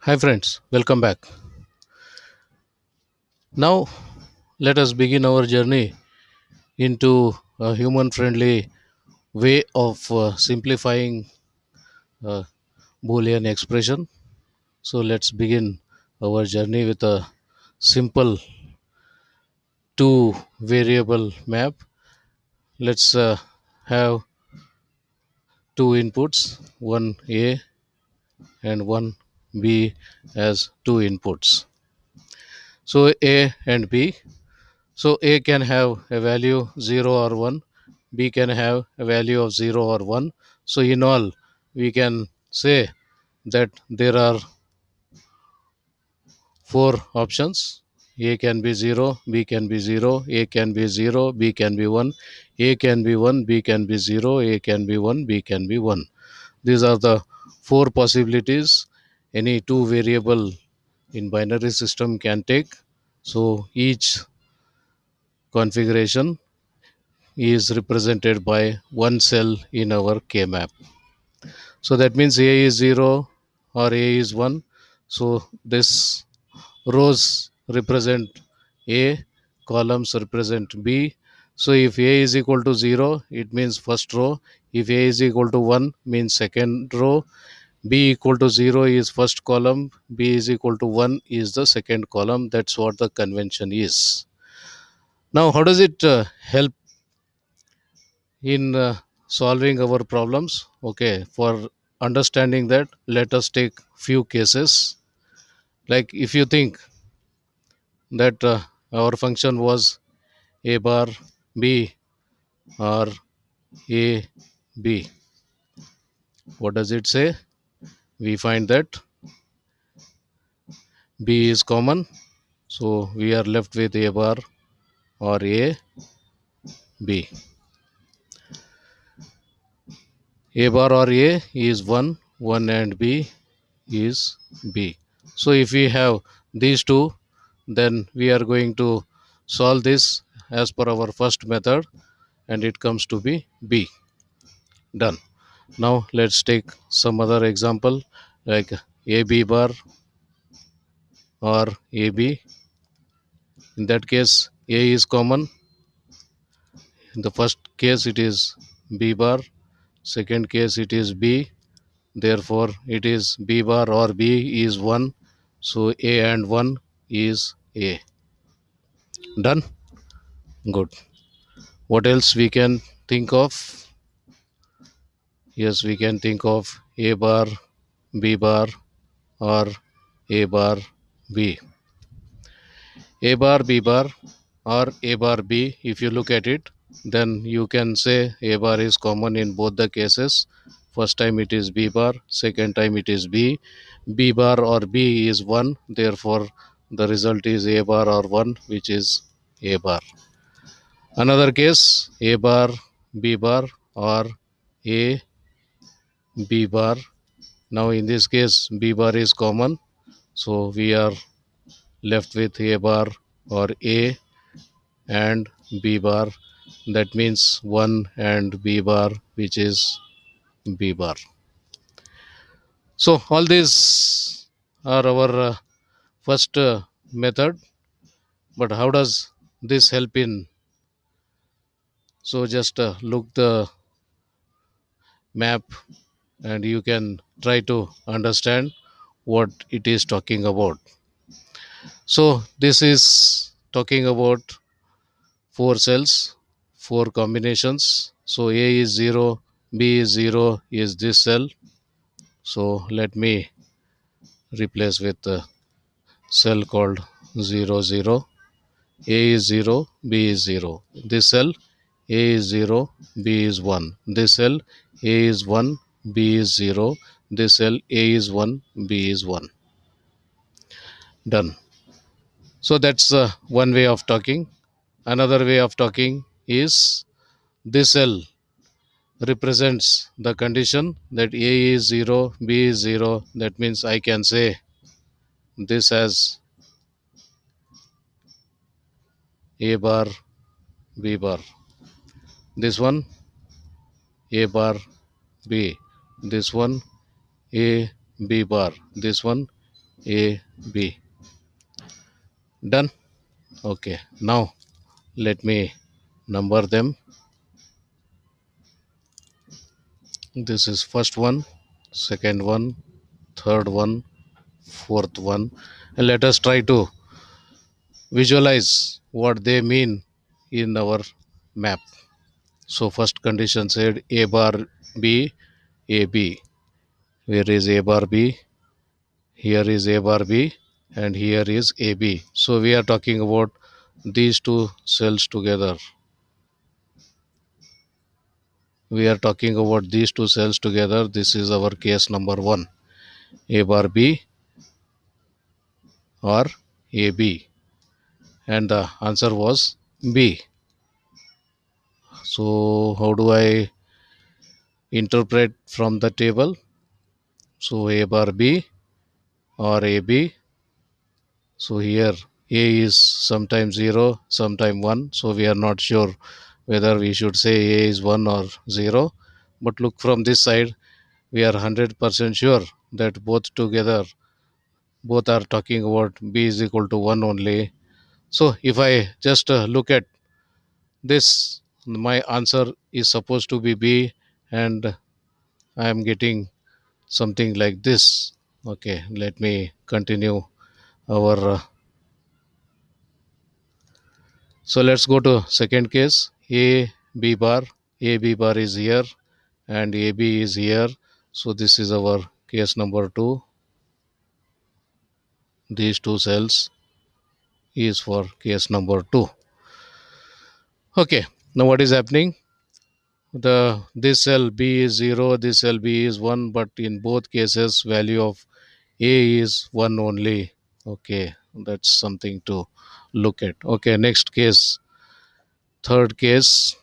Hi, friends, welcome back. Now, let us begin our journey into a human friendly way of simplifying uh, Boolean expression. So, let's begin our journey with a simple two variable map. Let's have two inputs, one A and one B as two inputs. So, A and B. So A can have a value 0 or 1, B can have a value of 0 or 1. So in all, we can say that there are four options. A can be 0, B can be 0, A can be 0, B can be 1, A can be 1, B can be 0, A can be 1, B can be 1. These are the four possibilities any two variable in binary system can take. So each configuration is represented by one cell in our K map. So that means A is 0 or A is 1. So this rows represent A, columns represent B. So if A is equal to 0, it means first row. If A is equal to 1, means second row. B equal to 0 is first column. B is equal to 1 is the second column. That's what the convention is. Now, how does it help in solving our problems? Okay, for understanding that, let us take few cases. Like if you think that our function was a bar b or a b, what does it say? We find that b is common, so we are left with a bar or a b. A bar or a is 1, 1 and b is b. So if we have these two, then we are going to solve this as per our first method, and it comes to be b. Done. Now let's take some other example like ab bar or ab. In that case, a is common. In the first case it is b bar, second case it is b, therefore it is b bar or b is 1, so a and 1 is a. Done. Good. What else we can think of? Yes, we can think of a bar, b bar, or a bar, b. A bar, b bar, or a bar, b. If you look at it, then you can say a bar is common in both the cases. First time it is b bar, second time it is b. B bar or b is 1, therefore the result is a bar or 1, which is a bar. Another case, a bar, b bar, or a b bar. Now in this case, b bar is common, so we are left with a bar or a and b bar. That means 1 and b bar, which is b bar. So all these are our first method. But how does this help in? So just look the map and you can try to understand what it is talking about. So this is talking about four cells, four combinations. So A is 0, B is 0 is this cell. So let me replace with a cell called 0 0. A is 0, B is 0. This cell A is 0, B is 1. This cell A is 1, B is 0. This cell A is 1, B is 1. Done. So that's one way of talking. Another way of talking is this cell represents the condition that A is 0, B is 0. That means I can say this as A bar, B bar. This one A bar, B. This one A, B bar. This one A, B. Done? Okay. Now let me number them. This is first one, second one, third one, fourth one. And let us try to visualize what they mean in our map. So first condition said A bar B, A B. Where is A bar B? Here is A bar B and here is AB. So we are talking about these two cells together. We are talking about these two cells together. This is our case number 1. A bar B or AB. And the answer was B. So how do I interpret from the table? So A bar B or AB. So here A is sometimes 0, sometime 1. So we are not sure whether we should say A is 1 or 0. But look from this side, we are 100% sure that both together, both are talking about B is equal to 1 only. So if I just look at this, my answer is supposed to be B, and I am getting something like this. Okay, let me continue our. So let's go to second case. A B bar. A B bar is here, and A B is here. So this is our case number 2. These two cells is for case number 2. Okay, now what is happening? The this cell B is 0, this cell B is 1, but in both cases value of A is 1 only. Okay, that's something to look at. Okay, next case, third case,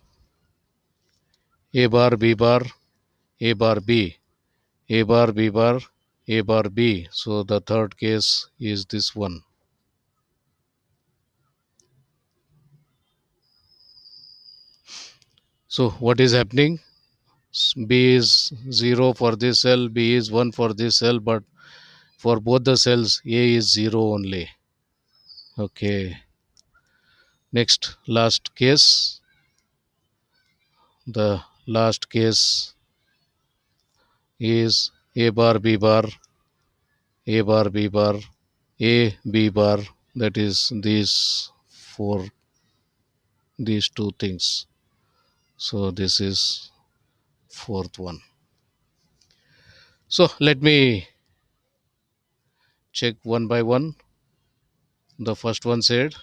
A bar B bar, A bar B, A bar B bar, A bar B. So the third case is this one. So what is happening? B is 0 for this cell, B is 1 for this cell, but for both the cells A is 0 only. Okay, next last case. The last case is A bar B bar, A bar B bar, A B bar. That is these two things. So this is fourth one. So let me check one by one. The first one said,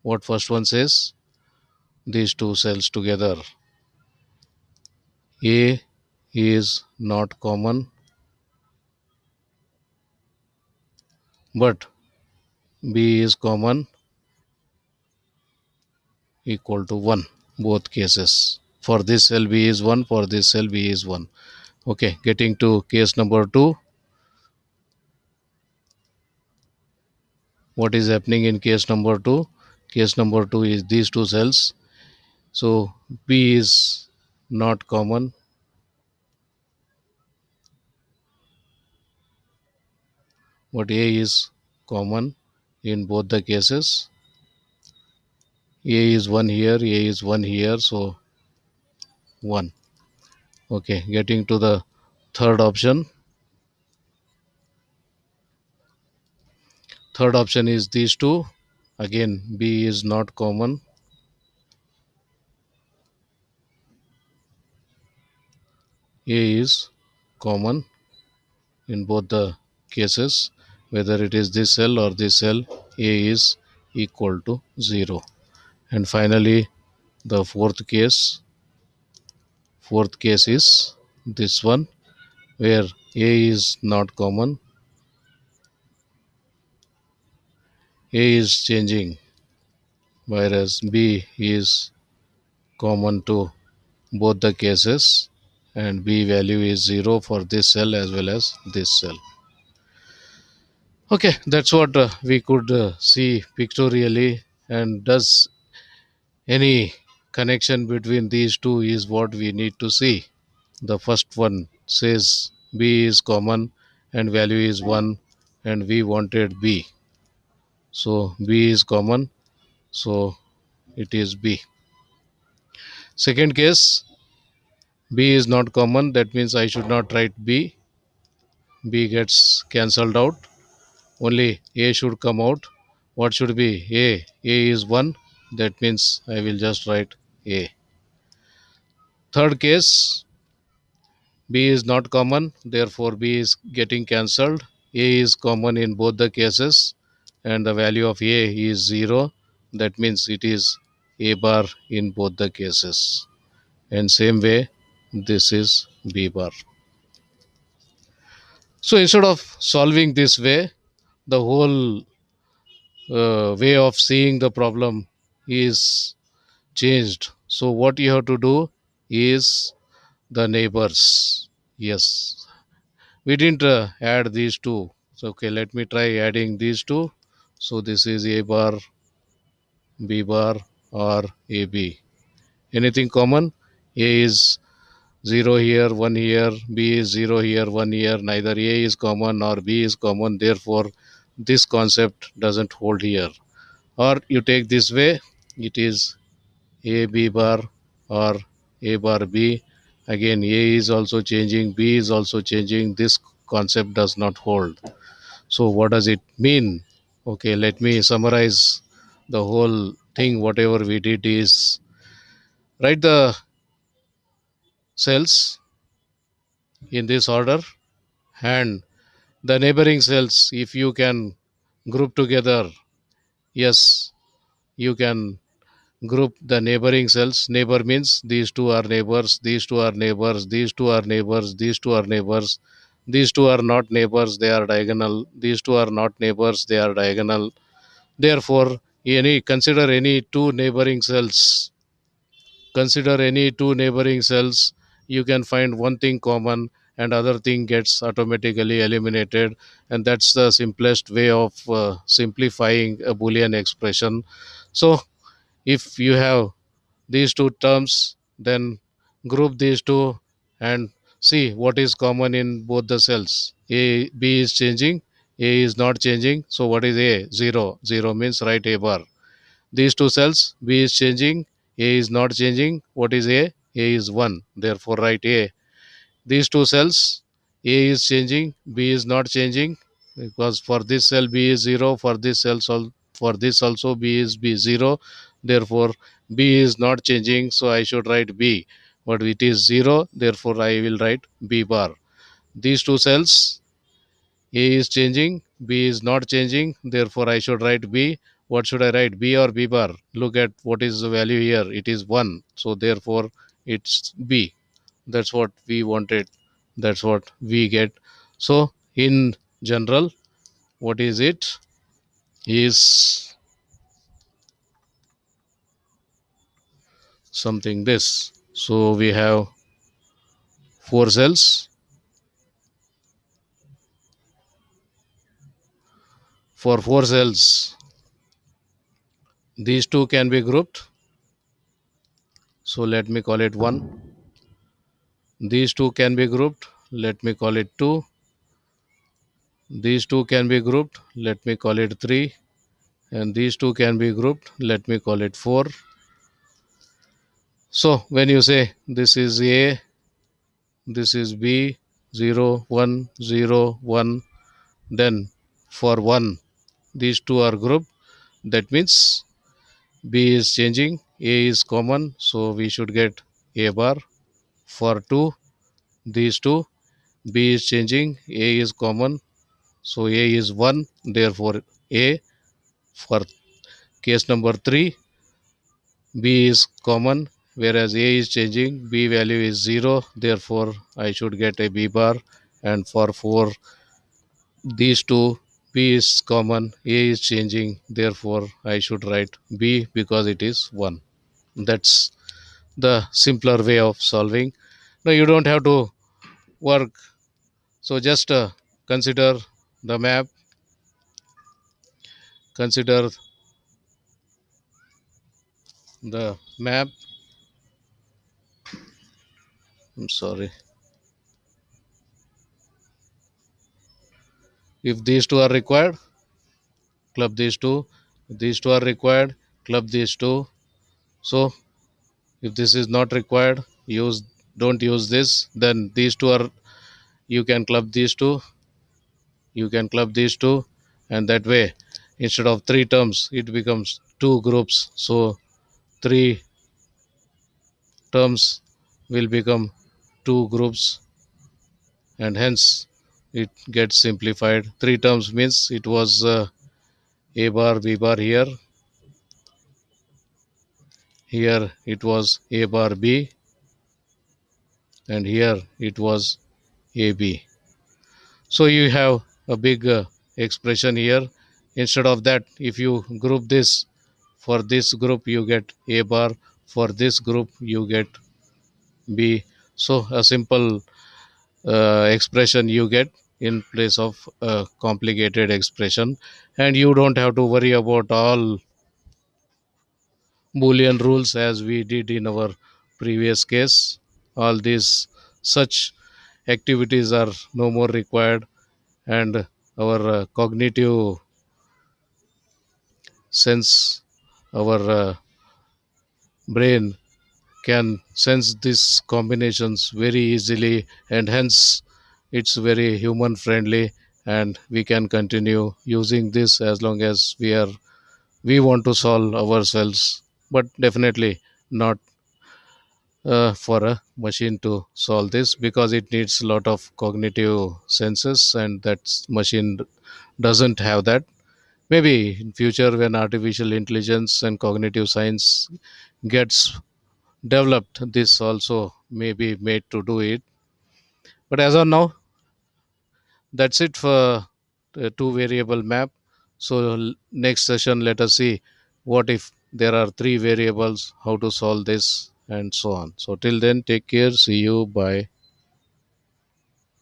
what first one says? These two cells together. A is not common, but B is common, equal to 1. Both cases. For this cell B is 1, for this cell B is 1. Okay, getting to case number 2. What is happening in case number 2? Case number 2 is these two cells. So B is not common, but A is common in both the cases. A is 1 here, A is 1 here, so 1. Okay, getting to the third option. Third option is these two. Again, B is not common. A is common in both the cases. Whether it is this cell or this cell, A is equal to 0. And finally, the fourth case is this one, where A is not common. A is changing, whereas B is common to both the cases, and B value is 0 for this cell as well as this cell. Okay, that's what we could see pictorially. And does any connection between these two is what we need to see. The first one says B is common and value is 1, and we wanted B. So B is common, so it is B. Second case, B is not common, that means I should not write B. B gets cancelled out. Only A should come out. What should be A? A is 1, that means I will just write A. Third case, B is not common, therefore B is getting cancelled. A is common in both the cases, and the value of A is 0, that means it is A bar in both the cases. And same way, this is B bar. So instead of solving this way, the whole way of seeing the problem is changed. So what you have to do is the neighbors. Yes, we didn't add these two. So okay, let me try adding these two. So this is A bar, B bar, or AB. Anything common? A is 0 here, 1 here, B is 0 here, 1 here. Neither A is common nor B is common. Therefore, this concept doesn't hold here. Or you take this way, it is A B bar or A bar B. Again, A is also changing, B is also changing. This concept does not hold. So, what does it mean? Okay, let me summarize the whole thing. Whatever we did is write the cells in this order, and the neighboring cells, if you can group together, yes, you can group the neighboring cells. Neighbor means these two are neighbors, these two are neighbors, these two are neighbors, these two are neighbors. These two are not neighbors, they are diagonal. These two are not neighbors, they are diagonal. Therefore, any consider any two neighboring cells. Consider any two neighboring cells. You can find one thing common and other thing gets automatically eliminated, and that's the simplest way of simplifying a boolean expression. So if you have these two terms, then group these two and see what is common in both the cells. A B is changing, A is not changing. So what is A? 0. 0 means write A bar. These two cells, B is changing, A is not changing. What is A? A is 1. Therefore write A. These two cells, A is changing, B is not changing, because for this cell B is 0, for this cell for this also B is B 0. Therefore B is not changing, so I should write B, but it is 0, therefore I will write B bar. These two cells, A is changing, B is not changing, therefore I should write B. What should I write, B or B bar? Look at what is the value here, it is 1, so therefore it's B. That's what we wanted, that's what we get. So in general, what is it is something this. So we have four cells. For four cells, these two can be grouped, so let me call it 1. These two can be grouped, let me call it 2. These two can be grouped, let me call it 3. And these two can be grouped, let me call it 4. So when you say this is A, this is B, 0 1 0 1, then for 1 these two are grouped, that means B is changing, A is common, so we should get A bar. For 2, these two, B is changing, A is common, so A is 1, therefore A. For case number 3, B is common, whereas A is changing, B value is 0, therefore I should get a B bar. And for 4, these two, B is common, A is changing, therefore I should write B because it is 1. That's the simpler way of solving. No, you don't have to work. So just consider the map, consider the map. I'm sorry. If these two are required, club these two. If these two are required, club these two. So if this is not required, use don't use this. Then these two are, you can club these two, you can club these two, and that way instead of three terms it becomes two groups. So three terms will become two groups, and hence it gets simplified. Three terms means it was a bar b bar here, here it was a bar b, and here it was ab. So you have a big expression here. Instead of that, if you group this, for this group you get a bar, for this group you get b. So a simple expression you get in place of a complicated expression, and you don't have to worry about all boolean rules as we did in our previous case. All these such activities are no more required, and our cognitive sense, our brain can sense these combinations very easily, and hence it's very human friendly, and we can continue using this as long as we want to solve ourselves, but definitely not for a machine to solve this, because it needs a lot of cognitive senses, and that machine doesn't have that. Maybe in future when artificial intelligence and cognitive science gets developed, this also may be made to do it. But as of now, that's it for the two variable map. So next session, let us see what if there are three variables, how to solve this, and so on. So till then, take care. See you. Bye.